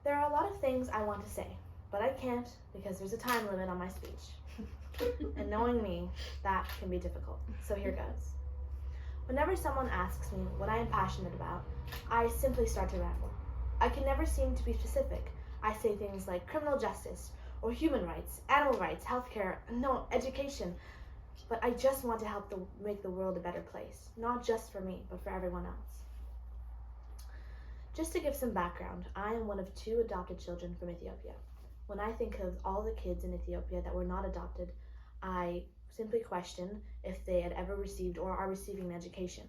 There are a lot of things I want to say, but I can't because there's a time limit on my speech. And knowing me, that can be difficult. So here goes. Whenever someone asks me what I am passionate about, I simply start to ramble. I can never seem to be specific. I say things like criminal justice, or human rights, animal rights, healthcare, no, education. But I just want to help make the world a better place, not just for me, but for everyone else. Just to give some background, I am one of 2 adopted children from Ethiopia. When I think of all the kids in Ethiopia that were not adopted, I simply question if they had ever received or are receiving an education.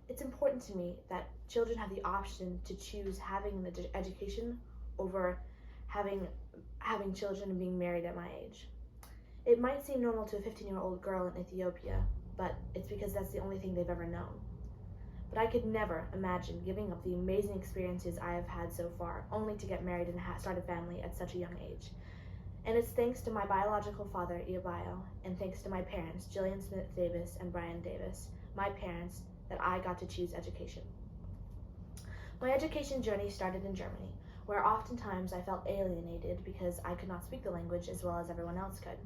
It's important to me that children have the option to choose having an education over having children and being married at my age. It might seem normal to a 15-year-old girl in Ethiopia, but it's because that's the only thing they've ever known. But I could never imagine giving up the amazing experiences I have had so far, only to get married and start a family at such a young age. And it's thanks to my biological father, Iobayo, and thanks to my parents, Jillian Smith Davis and Brian Davis, my parents, that I got to choose education. My education journey started in Germany, where oftentimes I felt alienated because I could not speak the language as well as everyone else could.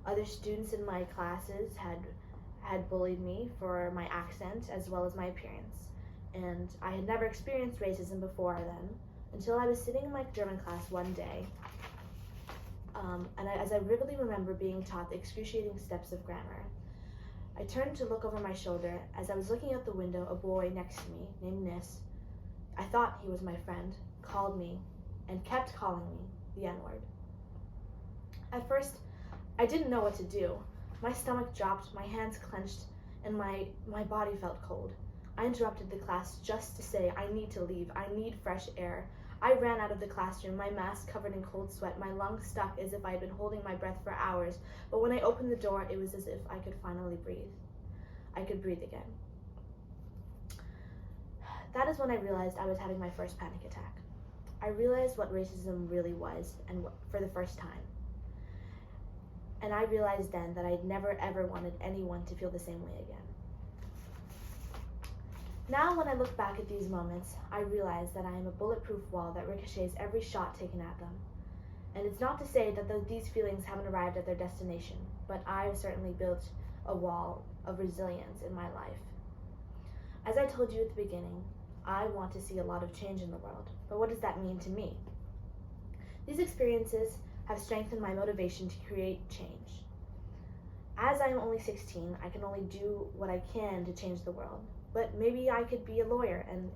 Other students in my classes had bullied me for my accent as well as my appearance, and I had never experienced racism before then, until I was sitting in my German class one day, as I vividly remember being taught the excruciating steps of grammar. I turned to look over my shoulder. As I was looking out the window, a boy next to me, named Nis, I thought he was my friend, called me, and kept calling me the N-word. At first, I didn't know what to do. My stomach dropped, my hands clenched, and my body felt cold. I interrupted the class just to say, I need to leave, I need fresh air. I ran out of the classroom, my mask covered in cold sweat, my lungs stuck as if I had been holding my breath for hours, but when I opened the door, it was as if I could finally breathe. I could breathe again. That is when I realized I was having my first panic attack. I realized what racism really was, and for the first time. And I realized then that I'd never ever wanted anyone to feel the same way again. Now when I look back at these moments, I realize that I am a bulletproof wall that ricochets every shot taken at them. And it's not to say that these feelings haven't arrived at their destination, but I've certainly built a wall of resilience in my life. As I told you at the beginning, I want to see a lot of change in the world, but what does that mean to me? These experiences have strengthened my motivation to create change. As I am only 16, I can only do what I can to change the world. But maybe I could be a lawyer and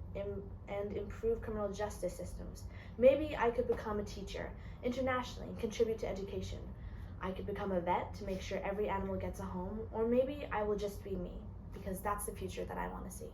improve criminal justice systems. Maybe I could become a teacher internationally and contribute to education. I could become a vet to make sure every animal gets a home, or maybe I will just be me, because that's the future that I want to see.